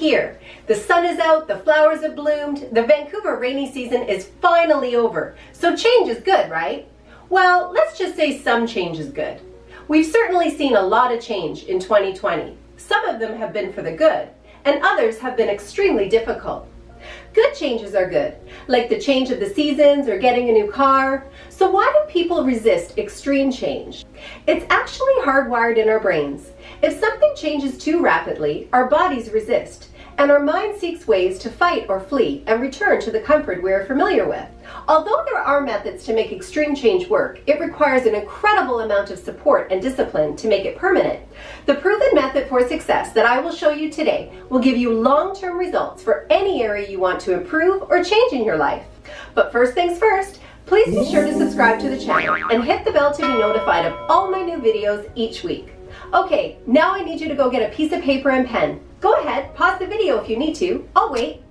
here. The sun is out, the flowers have bloomed, the Vancouver rainy season is finally over. So change is good, right? Well, let's just say some change is good. We've certainly seen a lot of change in 2020. Some of them have been for the good, and others have been extremely difficult. Good changes are good, like the change of the seasons or getting a new car. So why do people resist extreme change? It's actually hardwired in our brains. If something changes too rapidly, our bodies resist, and our mind seeks ways to fight or flee and return to the comfort we are familiar with. Although there are methods to make extreme change work, it requires an incredible amount of support and discipline to make it permanent. The proven method for success that I will show you today will give you long-term results for any area you want to improve or change in your life. But first things first, please be sure to subscribe to the channel and hit the bell to be notified of all my new videos each week. Okay, now I need you to go get a piece of paper and pen. Go ahead, pause the video if you need to. I'll wait.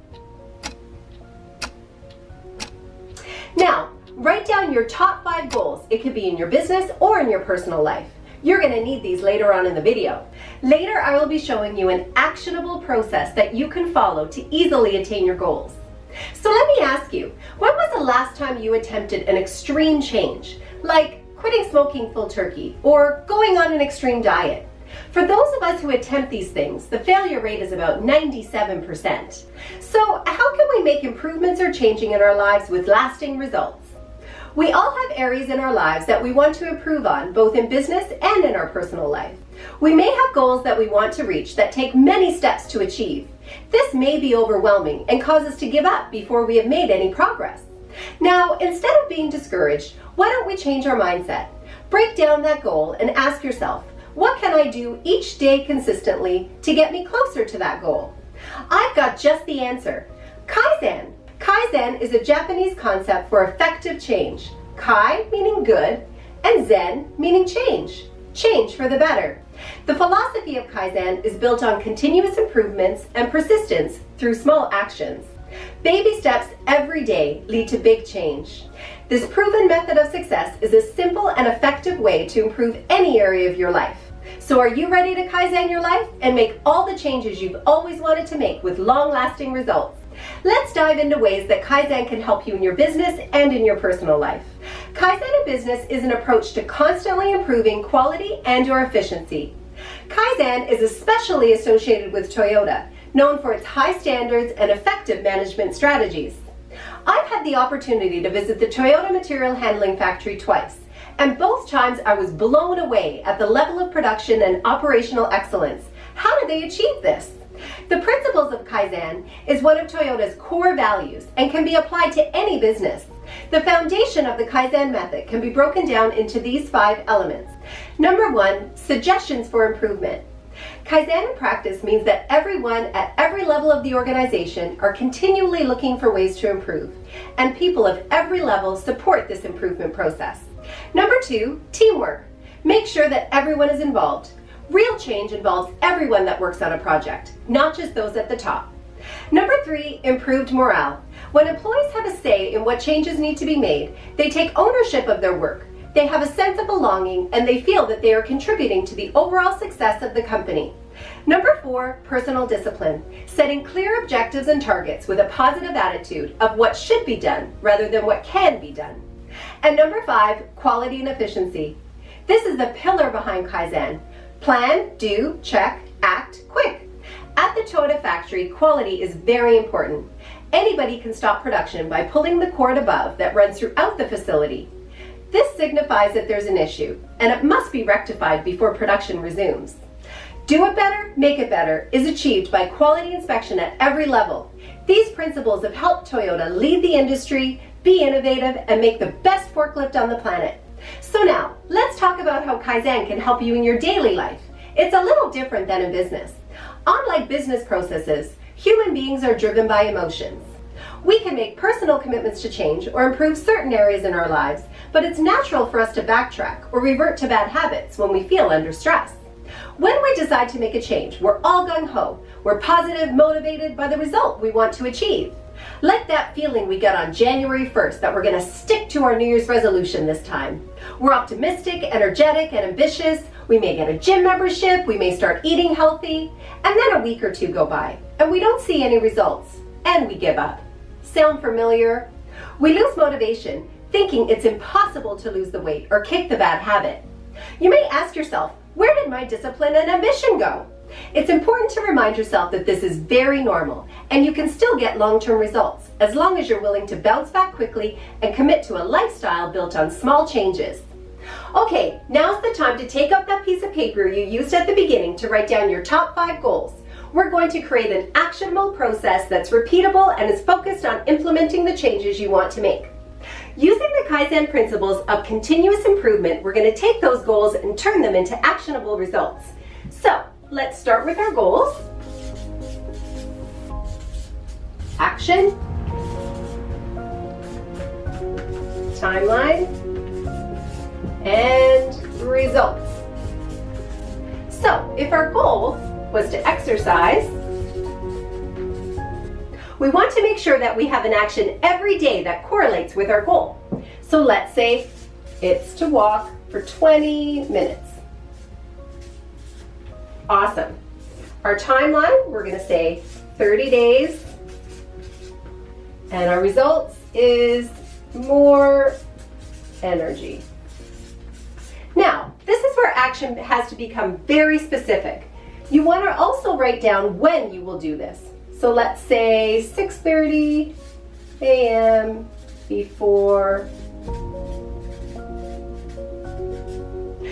Now, write down your top 5 goals. It could be in your business or in your personal life. You're going to need these later on in the video. Later, I will be showing you an actionable process that you can follow to easily attain your goals. So let me ask you, when was the last time you attempted an extreme change, like quitting smoking full turkey or going on an extreme diet? For those of us who attempt these things, the failure rate is about 97%. So how can we make improvements or changing in our lives with lasting results? We all have areas in our lives that we want to improve on, both in business and in our personal life. We may have goals that we want to reach that take many steps to achieve. This may be overwhelming and cause us to give up before we have made any progress. Now, instead of being discouraged, why don't we change our mindset? Break down that goal and ask yourself, what can I do each day consistently to get me closer to that goal? I've got just the answer. Kaizen. Kaizen is a Japanese concept for effective change. Kai meaning good and Zen meaning change. Change for the better. The philosophy of Kaizen is built on continuous improvements and persistence through small actions. Baby steps every day lead to big change. This proven method of success is a simple and effective way to improve any area of your life. So are you ready to Kaizen your life and make all the changes you've always wanted to make with long-lasting results? Let's dive into ways that Kaizen can help you in your business and in your personal life. Kaizen in business is an approach to constantly improving quality and/or efficiency. Kaizen is especially associated with Toyota, known for its high standards and effective management strategies. I've had the opportunity to visit the Toyota material handling factory twice, and both times I was blown away at the level of production and operational excellence. How did they achieve this? The principles of Kaizen is one of Toyota's core values and can be applied to any business. The foundation of the Kaizen method can be broken down into these 5 elements. Number 1, suggestions for improvement. Kaizen in practice means that everyone at every level of the organization are continually looking for ways to improve, and people of every level support this improvement process. Number 2, teamwork. Make sure that everyone is involved. Real change involves everyone that works on a project, not just those at the top. Number 3, improved morale. When employees have a say in what changes need to be made, they take ownership of their work. They have a sense of belonging and they feel that they are contributing to the overall success of the company. Number 4, personal discipline. Setting clear objectives and targets with a positive attitude of what should be done rather than what can be done. And number 5, quality and efficiency. This is the pillar behind Kaizen. Plan, do, check, act, quick. At the Toyota factory, quality is very important. Anybody can stop production by pulling the cord above that runs throughout the facility. This signifies that there's an issue, and it must be rectified before production resumes. Do it better, make it better is achieved by quality inspection at every level. These principles have helped Toyota lead the industry, be innovative, and make the best forklift on the planet. So now, let's talk about how Kaizen can help you in your daily life. It's a little different than in business. Unlike business processes, human beings are driven by emotions. We can make personal commitments to change or improve certain areas in our lives, but it's natural for us to backtrack or revert to bad habits when we feel under stress. When we decide to make a change, we're all gung-ho. We're positive, motivated by the result we want to achieve. Like that feeling we got on January 1st that we're going to stick to our New Year's resolution this time. We're optimistic, energetic, and ambitious. We may get a gym membership, we may start eating healthy, and then a week or two go by, and we don't see any results, and we give up. Sound familiar? We lose motivation, thinking it's impossible to lose the weight or kick the bad habit. You may ask yourself, where did my discipline and ambition go? It's important to remind yourself that this is very normal, and you can still get long-term results as long as you're willing to bounce back quickly and commit to a lifestyle built on small changes. Okay, now's the time to take out that piece of paper you used at the beginning to write down your top 5 goals. We're going to create an actionable process that's repeatable and is focused on implementing the changes you want to make. Using the Kaizen principles of continuous improvement, we're going to take those goals and turn them into actionable results. So, let's start with our goals. Action. Timeline. And results. So, if our goal was to exercise, we want to make sure that we have an action every day that correlates with our goal. So let's say it's to walk for 20 minutes. Awesome. Our timeline, we're going to say 30 days. And our results is more energy. Now, this is where action has to become very specific. You want to also write down when you will do this. So let's say 6:30 a.m. before.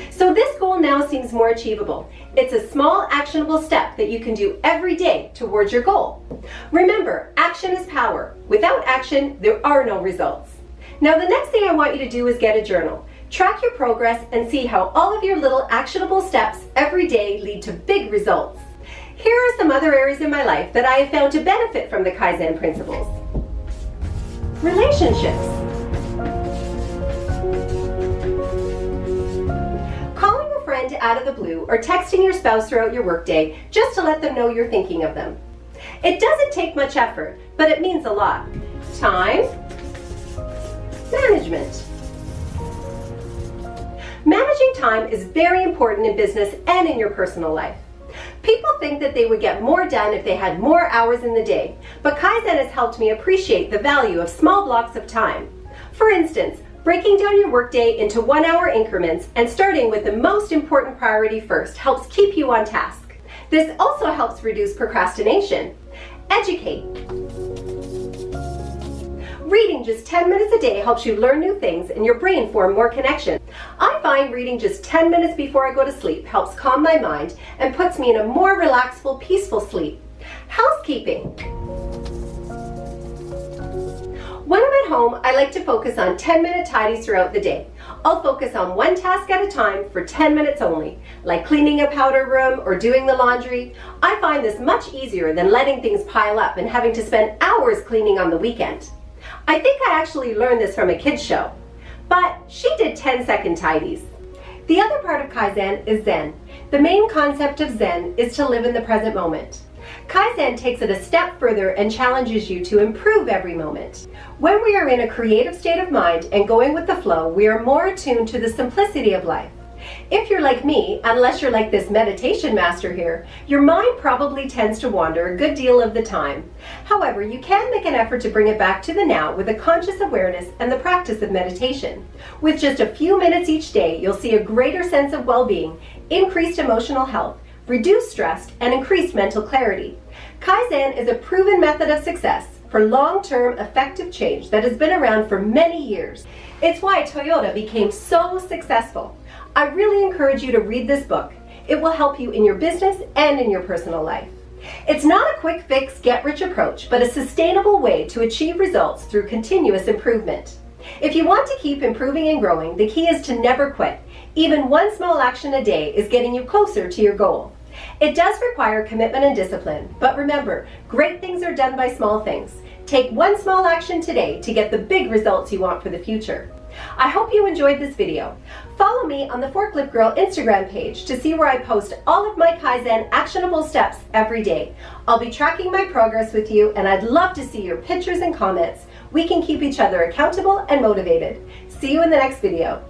So this goal now seems more achievable. It's a small actionable step that you can do every day towards your goal. Remember, action is power. Without action, there are no results. Now the next thing I want you to do is get a journal. Track your progress and see how all of your little actionable steps every day lead to big results. Here are some other areas in my life that I have found to benefit from the Kaizen principles. Relationships. Calling a friend out of the blue or texting your spouse throughout your workday just to let them know you're thinking of them. It doesn't take much effort, but it means a lot. Time management. Managing time is very important in business and in your personal life. People think that they would get more done if they had more hours in the day, but Kaizen has helped me appreciate the value of small blocks of time. For instance, breaking down your workday into 1-hour increments and starting with the most important priority first helps keep you on task. This also helps reduce procrastination. Educate. Reading just 10 minutes a day helps you learn new things and your brain form more connections. I find reading just 10 minutes before I go to sleep helps calm my mind and puts me in a more relaxful, peaceful sleep. Housekeeping. When I'm at home, I like to focus on 10-minute tidies throughout the day. I'll focus on one task at a time for 10 minutes only, like cleaning a powder room or doing the laundry. I find this much easier than letting things pile up and having to spend hours cleaning on the weekend. I think I actually learned this from a kid's show, but she did 10-second tidies. The other part of Kaizen is Zen. The main concept of Zen is to live in the present moment. Kaizen takes it a step further and challenges you to improve every moment. When we are in a creative state of mind and going with the flow, we are more attuned to the simplicity of life. If you're like me, unless you're like this meditation master here, your mind probably tends to wander a good deal of the time. However, you can make an effort to bring it back to the now with a conscious awareness and the practice of meditation. With just a few minutes each day, you'll see a greater sense of well-being, increased emotional health, reduced stress, and increased mental clarity. Kaizen is a proven method of success for long-term effective change that has been around for many years. It's why Toyota became so successful. I really encourage you to read this book. It will help you in your business and in your personal life. It's not a quick fix, get-rich approach, but a sustainable way to achieve results through continuous improvement. If you want to keep improving and growing, the key is to never quit. Even one small action a day is getting you closer to your goal. It does require commitment and discipline, but remember, great things are done by small things. Take one small action today to get the big results you want for the future. I hope you enjoyed this video. Follow me on the Forklift Girl Instagram page to see where I post all of my Kaizen actionable steps every day. I'll be tracking my progress with you, and I'd love to see your pictures and comments. We can keep each other accountable and motivated. See you in the next video.